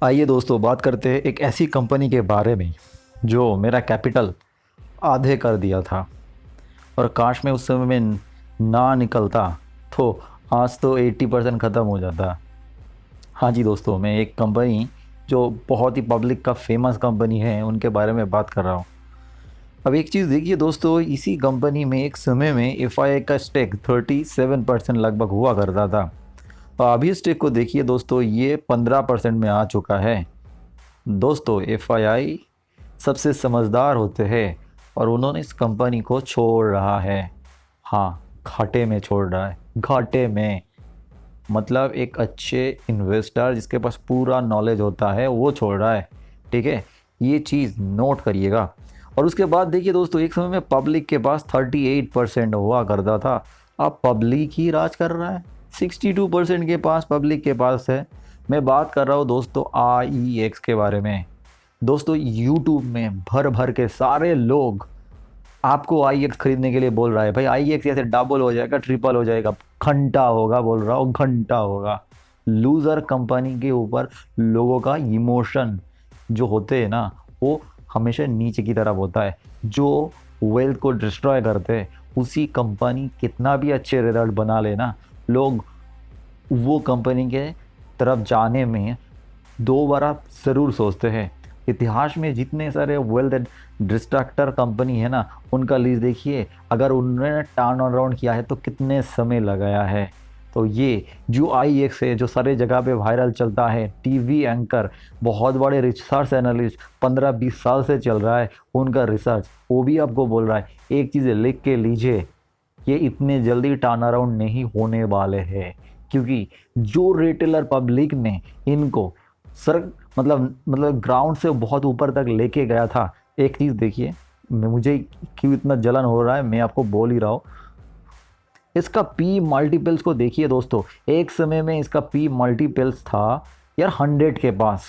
आइए दोस्तों बात करते हैं एक ऐसी कंपनी के बारे में जो मेरा कैपिटल आधे कर दिया था। और काश मैं उस समय में ना निकलता तो आज तो 80% ख़त्म हो जाता। हाँ जी दोस्तों, मैं एक कंपनी जो बहुत ही पब्लिक का फेमस कंपनी है उनके बारे में बात कर रहा हूँ। अब एक चीज़ देखिए दोस्तों, इसी कंपनी में एक समय में एफआईआई का स्टेक 37% लगभग हुआ करता था। और अभी स्टेक को देखिए दोस्तों, ये 15% में आ चुका है। दोस्तों एफआईआई सबसे समझदार होते हैं और उन्होंने इस कंपनी को छोड़ रहा है। हाँ, घाटे में छोड़ रहा है, घाटे में। मतलब एक अच्छे इन्वेस्टर जिसके पास पूरा नॉलेज होता है वो छोड़ रहा है। ठीक है, ये चीज़ नोट करिएगा। और उसके बाद देखिए दोस्तों, एक समय में पब्लिक के पास 38% हुआ करता था। अब पब्लिक ही राज कर रहा है, 62% के पास पब्लिक के पास है। मैं बात कर रहा हूँ दोस्तों IEX के बारे में। दोस्तों यूट्यूब में भर भर के सारे लोग आपको IEX खरीदने के लिए बोल रहा है। भाई IEX ऐसे डबल हो जाएगा, ट्रिपल हो जाएगा, घंटा होगा, बोल रहा हूँ घंटा होगा। लूज़र कंपनी के ऊपर लोगों का इमोशन जो होते हैं ना, वो हमेशा नीचे की तरफ होता है। जो वेल्थ को डिस्ट्रॉय करते हैं, उसी कंपनी कितना भी अच्छे रिजल्ट बना लेना, लोग वो कंपनी के तरफ जाने में दो बार आप ज़रूर सोचते हैं। इतिहास में जितने सारे वेल्थ डिस्ट्रक्टर कंपनी है ना, उनका लिस्ट देखिए। अगर उन्होंने टर्न अराउंड किया है तो कितने समय लगाया है। तो ये जो IEX है, जो सारे जगह पे वायरल चलता है, टीवी एंकर, बहुत बड़े रिसर्च एनालिस्ट, 15-20 साल से चल रहा है उनका रिसर्च, वो भी आपको बोल रहा है एक चीज़ लिख के लीजिए, ये इतने जल्दी टर्न अराउंड नहीं होने वाले हैं। क्योंकि जो रिटेलर पब्लिक ने इनको सर मतलब ग्राउंड से बहुत ऊपर तक लेके गया था। एक चीज़ देखिए, मुझे क्यों इतना जलन हो रहा है मैं आपको बोल ही रहा हूँ। इसका पी मल्टीपल्स को देखिए दोस्तों, एक समय में इसका पी मल्टीपल्स था यार 100 के पास,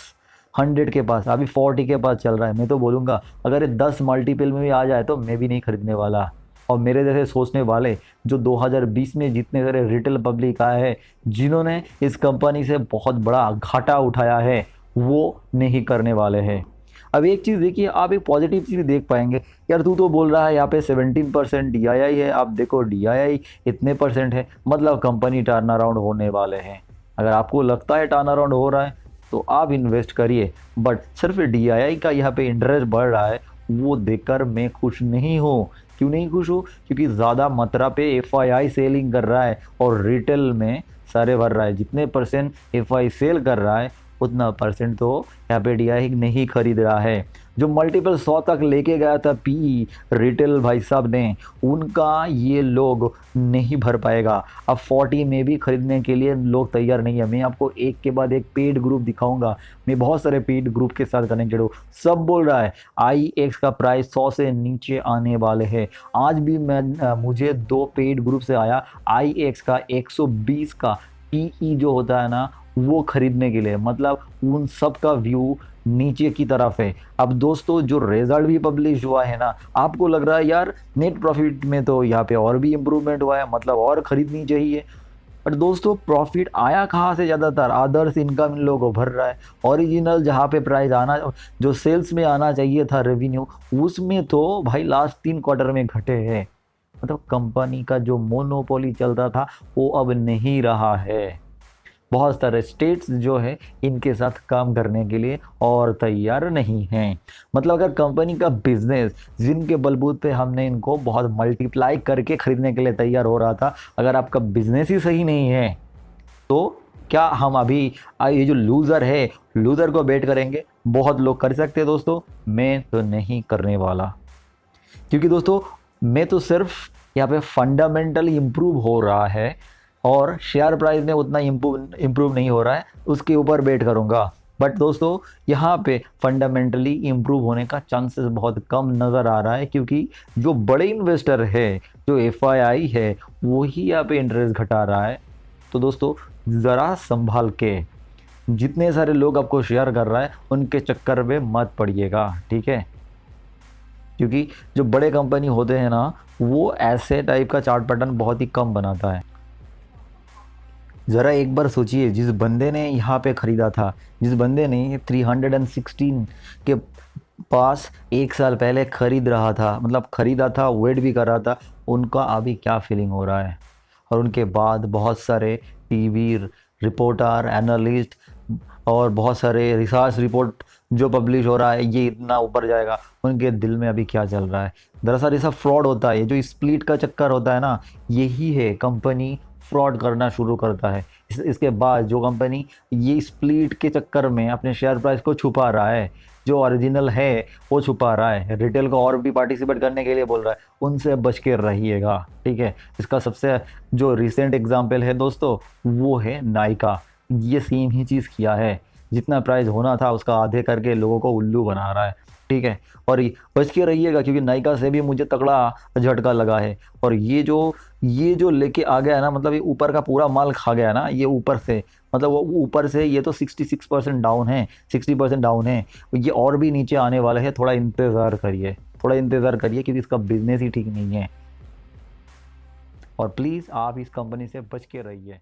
100 के पास, अभी 40 के पास चल रहा है। मैं तो बोलूँगा अगर ये 10 मल्टीपल में भी आ जाए तो मैं भी नहीं खरीदने वाला। और मेरे जैसे सोचने वाले जो 2020 में जितने सारे रिटेल पब्लिक आए हैं, जिन्होंने इस कंपनी से बहुत बड़ा घाटा उठाया है, वो नहीं करने वाले हैं। अब एक चीज़ देखिए, आप एक पॉजिटिव चीज़ देख पाएंगे। यार तू तो बोल रहा है यहाँ पे 17% DII है, आप देखो DII इतने परसेंट है, मतलब कंपनी टर्न अराउंड होने वाले हैं। अगर आपको लगता है टर्न अराउंड हो रहा है तो आप इन्वेस्ट करिए, बट सिर्फ DII का यहाँ पे इंटरेस्ट बढ़ रहा है, वो देखकर मैं खुश नहीं हूँ। क्यों नहीं खुश हूँ? क्योंकि ज़्यादा मात्रा पे FII सेलिंग कर रहा है और रिटेल में सारे भर रहा है। जितने परसेंट FI सेल कर रहा है उतना परसेंट तो यहाँ पे DII नहीं खरीद रहा है। जो मल्टीपल 100 तक लेके गया था PE रिटेल भाई साहब ने, उनका ये लोग नहीं भर पाएगा। अब 40 में भी खरीदने के लिए लोग तैयार नहीं है। मैं आपको एक के बाद एक पेड ग्रुप दिखाऊंगा। मैं बहुत सारे पेड ग्रुप के साथ कनेक्टेड हूँ, सब बोल रहा है IEX का प्राइस 100 से नीचे आने वाले हैं। आज भी मुझे 2 पेड ग्रुप से आया IEX का 120 का PE जो होता है ना, वो खरीदने के लिए। मतलब उन सब का व्यू नीचे की तरफ है। अब दोस्तों जो रिजल्ट भी पब्लिश हुआ है ना, आपको लग रहा है यार नेट प्रॉफिट में तो यहाँ पे और भी इम्प्रूवमेंट हुआ है, मतलब और खरीदनी चाहिए। बट दोस्तों प्रॉफिट आया कहाँ से? ज़्यादातर अदर्स इनकम इन लोगों को भर रहा है। ओरिजिनल जहाँ पे प्राइस आना, जो सेल्स में आना चाहिए था रेवेन्यू, उसमें तो भाई लास्ट 3 क्वार्टर में घटे हैं। मतलब कंपनी का जो मोनोपोली चलता था वो अब नहीं रहा है। बहुत सारे स्टेट्स जो है इनके साथ काम करने के लिए और तैयार नहीं हैं। मतलब अगर कंपनी का बिजनेस, जिनके बलबूते हमने इनको बहुत मल्टीप्लाई करके खरीदने के लिए तैयार हो रहा था, अगर आपका बिजनेस ही सही नहीं है तो क्या हम अभी ये जो लूज़र है, लूज़र को बेट करेंगे? बहुत लोग कर सकते हैं दोस्तों, मैं तो नहीं करने वाला। क्योंकि दोस्तों मैं तो सिर्फ यहाँ पे फंडामेंटल इम्प्रूव हो रहा है और शेयर प्राइस में उतना इम्प्रूव नहीं हो रहा है, उसके ऊपर बेट करूँगा। बट दोस्तों यहाँ पे फंडामेंटली इम्प्रूव होने का चांसेस बहुत कम नज़र आ रहा है, क्योंकि जो बड़े इन्वेस्टर है, जो FII है, वो ही यहाँ पे इंटरेस्ट घटा रहा है। तो दोस्तों ज़रा संभाल के, जितने सारे लोग आपको शेयर कर रहा है उनके चक्कर में मत पड़िएगा, ठीक है? क्योंकि जो बड़े कंपनी होते हैं ना, वो ऐसे टाइप का चार्ट पैटर्न बहुत ही कम बनाता है। ज़रा एक बार सोचिए, जिस बंदे ने यहाँ पे ख़रीदा था, जिस बंदे ने 316 के पास एक साल पहले ख़रीद रहा था, मतलब ख़रीदा था, वेट भी कर रहा था, उनका अभी क्या फीलिंग हो रहा है। और उनके बाद बहुत सारे टीवी रिपोर्टर, एनालिस्ट और बहुत सारे रिसर्च रिपोर्ट जो पब्लिश हो रहा है, ये इतना ऊपर जाएगा, उनके दिल में अभी क्या चल रहा है। दरअसल ये सब फ्रॉड होता है, ये जो स्प्लिट का चक्कर होता है ना, यही है कंपनी फ्रॉड करना शुरू करता है। इसके बाद जो कंपनी ये स्प्लिट के चक्कर में अपने शेयर प्राइस को छुपा रहा है, जो ओरिजिनल है वो छुपा रहा है, रिटेल को और भी पार्टिसिपेट करने के लिए बोल रहा है, उनसे बच के रहिएगा, ठीक है। इसका सबसे जो रिसेंट एग्जांपल है दोस्तों, वो है नायका। ये सेम ही चीज़ किया है, जितना प्राइस होना था उसका आधे करके लोगों को उल्लू बना रहा है, ठीक है। और बच के रहिएगा, क्योंकि नायका से भी मुझे तगड़ा झटका लगा है। और ये जो लेके आ गया है ना, मतलब ये ऊपर का पूरा माल खा गया ना, ये ऊपर से, मतलब वो ऊपर से ये तो 66% डाउन है, 60% डाउन है, ये और भी नीचे आने वाला है। थोड़ा इंतज़ार करिए, थोड़ा इंतज़ार करिए, क्योंकि इसका बिजनेस ही ठीक नहीं है। और प्लीज़ आप इस कंपनी से बच के रहिए।